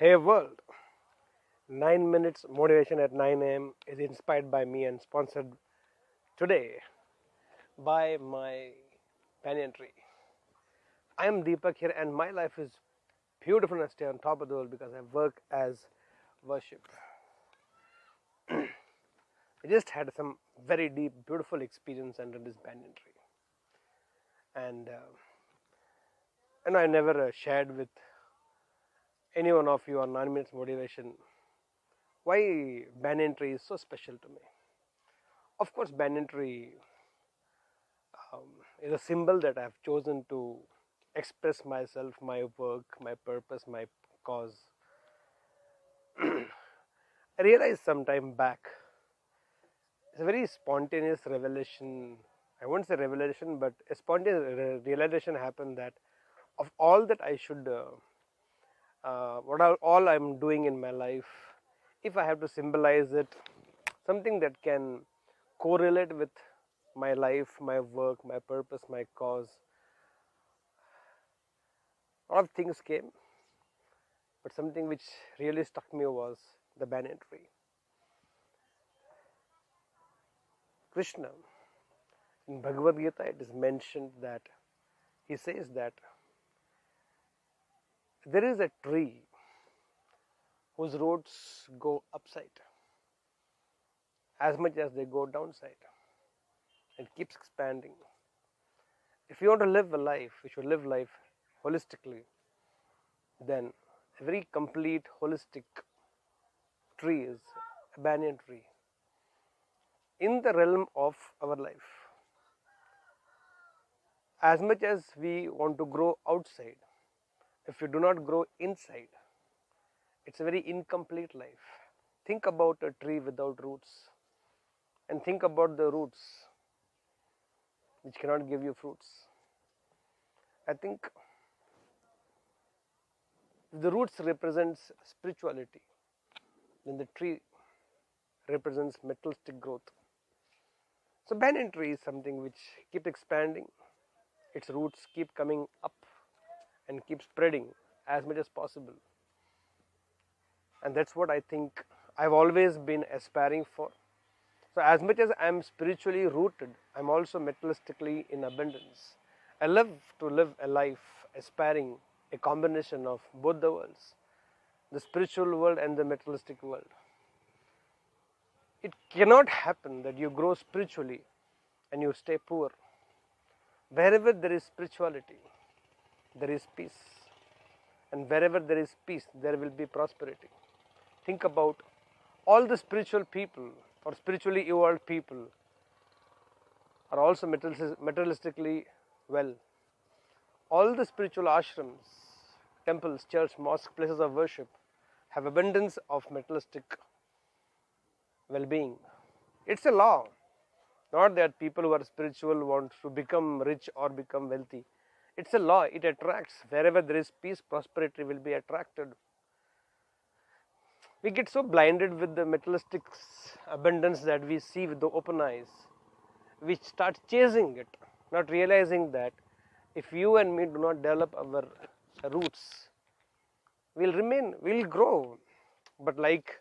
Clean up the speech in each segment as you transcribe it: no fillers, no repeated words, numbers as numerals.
Hey world, 9 minutes motivation at 9 a.m. is inspired by me and sponsored today by my banyan tree. I am Deepak here and my life is beautiful and I stay on top of the world because I work as worship. I just had some very deep, beautiful experience under this banyan tree. And I never shared with any one of you on 9 minutes motivation why banyan tree is so special to me. Of course, banyan tree is a symbol that I've chosen to express myself, my work, my purpose, my cause. I realized some time back, it's a very spontaneous revelation. I won't say revelation, but a spontaneous realization happened that of all that I should, all I'm doing in my life, if I have to symbolize it, something that can correlate with my life, my work, my purpose, my cause, a lot of things came, but something which really struck me was the banyan tree. Krishna, in Bhagavad Gita, it is mentioned that he says that there is a tree whose roots go upside as much as they go downside and keeps expanding. If you want to live a life, you should live life holistically, then a very complete holistic tree is a banyan tree in the realm of our life. As much as we want to grow outside, if you do not grow inside, it's a very incomplete life. Think about a tree without roots and think about the roots which cannot give you fruits. I think if the roots represents spirituality, then the tree represents materialistic growth. So banyan tree is something which keeps expanding, its roots keep coming up and keep spreading as much as possible. And that's what I think I've always been aspiring for. So as much as I'm spiritually rooted, I'm also materialistically in abundance. I love to live a life aspiring a combination of both the worlds, the spiritual world and the materialistic world. It cannot happen that you grow spiritually and you stay poor. Wherever there is spirituality, there is peace. And wherever there is peace, there will be prosperity. Think about all the spiritual people or spiritually evolved people are also materialistically well. All the spiritual ashrams, temples, church, mosque, places of worship have abundance of materialistic well-being. It's a law. Not that people who are spiritual want to become rich or become wealthy. It's a law. It attracts. Wherever there is peace, prosperity will be attracted. We get so blinded with the materialistic abundance that we see with the open eyes. We start chasing it, not realizing that if you and me do not develop our roots, we'll grow, but like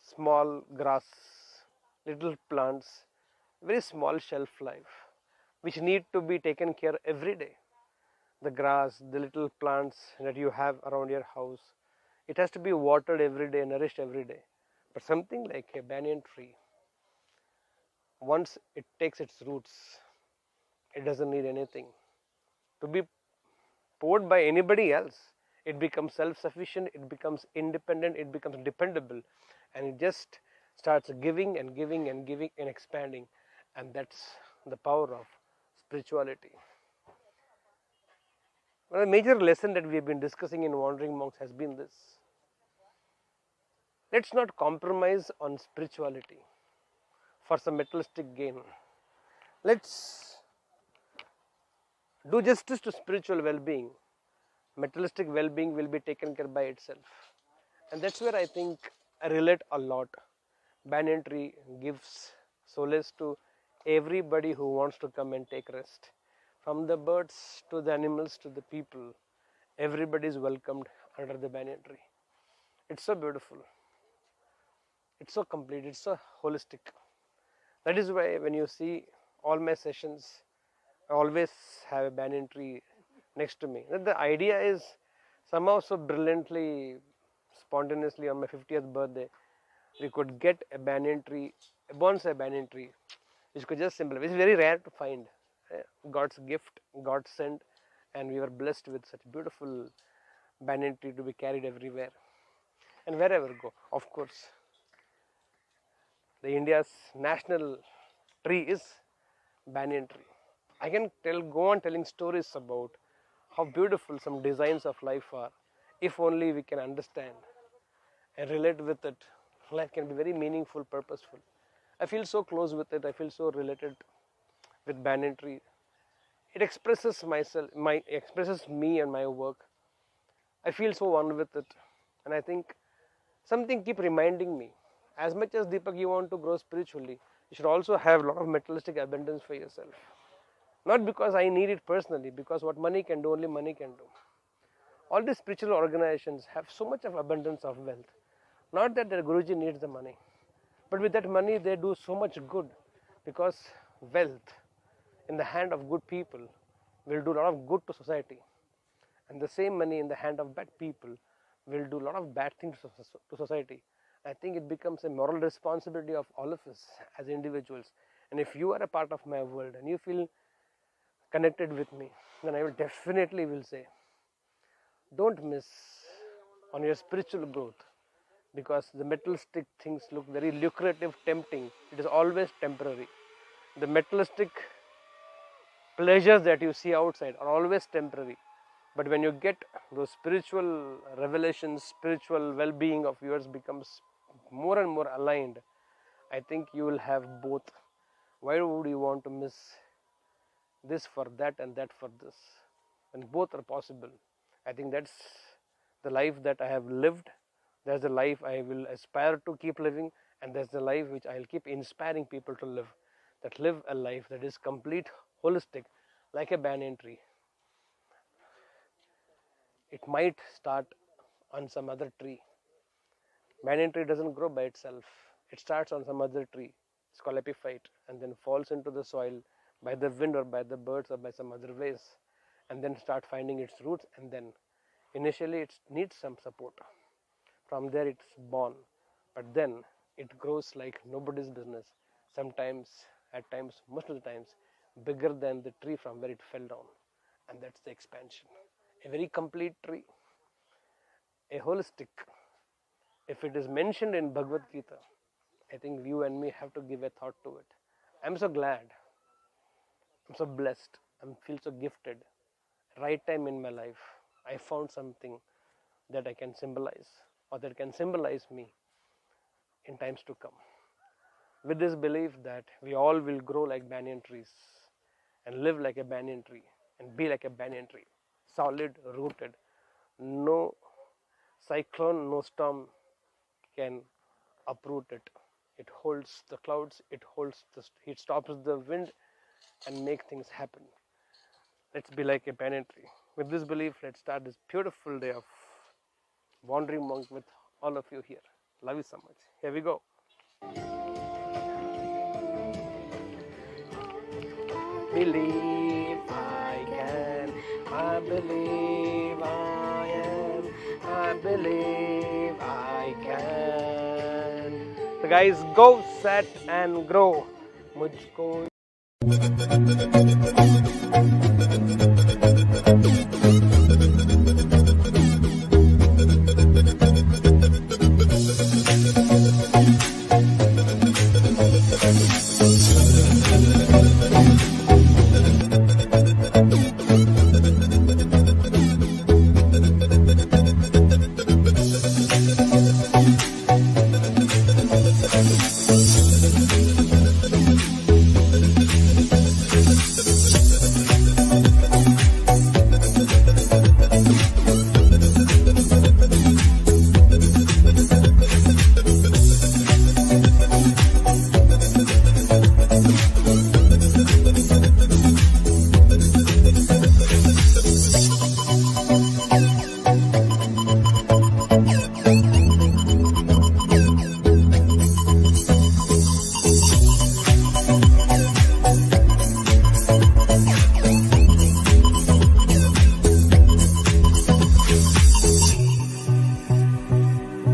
small grass, little plants, very small shelf life, which need to be taken care every day. The grass, the little plants that you have around your house, it has to be watered every day, nourished every day. But something like a banyan tree, once it takes its roots, it doesn't need anything to be poured by anybody else. It becomes self-sufficient, it becomes independent, it becomes dependable, and it just starts giving and giving and giving and expanding. And that's the power of spirituality. One of the major lesson that we have been discussing in Wandering Monks has been this. Let's not compromise on spirituality for some materialistic gain. Let's do justice to spiritual well-being. Materialistic well-being will be taken care by itself. And that's where I think I relate a lot. Banyan tree gives solace to everybody who wants to come and take rest. From the birds to the animals to the people, everybody is welcomed under the banyan tree. It's so beautiful. It's so complete. It's so holistic. That is why when you see all my sessions, I always have a banyan tree next to me. The idea is somehow so brilliantly, spontaneously on my 50th birthday, we could get a banyan tree, a bonsai banyan tree, which could just simple. It's very rare to find. God's gift, God sent, and we were blessed with such beautiful banyan tree to be carried everywhere and wherever go. Of course, the India's national tree is banyan tree. I can go on telling stories about how beautiful some designs of life are. If only we can understand and relate with it, life can be very meaningful, purposeful. I feel so close with it. I feel so related with banyan tree. It expresses expresses me and my work. I feel so one with it, and I think something keep reminding me. As much as Deepak, you want to grow spiritually, you should also have a lot of materialistic abundance for yourself. Not because I need it personally, because what money can do, only money can do. All these spiritual organizations have so much of abundance of wealth. Not that their Guruji needs the money, but with that money they do so much good, because wealth in the hand of good people will do a lot of good to society, and the same money in the hand of bad people will do a lot of bad things to society. I think it becomes a moral responsibility of all of us as individuals. And if you are a part of my world and you feel connected with me, then I will definitely will say, don't miss on your spiritual growth, because the materialistic things look very lucrative, tempting. It is always temporary. The materialistic pleasures that you see outside are always temporary. But when you get those spiritual revelations, spiritual well-being of yours becomes more and more aligned, I think you will have both. Why would you want to miss this for that and that for this, when both are possible? I think that's the life that I have lived. That's the life I will aspire to keep living, and that's the life which I will keep inspiring people to live. That live a life that is complete, holistic, like a banyan tree. It might start on some other tree. Banyan tree doesn't grow by itself. It starts on some other tree. It's called epiphyte, and then falls into the soil by the wind or by the birds or by some other ways, and then start finding its roots, and then initially it needs some support. From there it's born, but then it grows like nobody's business. Sometimes, at times, most of the times, bigger than the tree from where it fell down, and that's the expansion. A very complete tree, a holistic. If it is mentioned in Bhagavad Gita, I think you and me have to give a thought to it. I'm so glad, I'm so blessed, I feel so gifted. Right time in my life, I found something that I can symbolize, or that can symbolize me in times to come. With this belief that we all will grow like banyan trees and live like a banyan tree and be like a banyan tree, solid, rooted. No cyclone, no storm can uproot it. It holds the clouds, it stops the wind and make things happen. Let's be like a banyan tree. With this belief, let's start this beautiful day of wandering monk with all of you here. Love you so much. Here we go. Believe I can, I believe I am, I believe I can. So guys, go, set and grow. Mujhko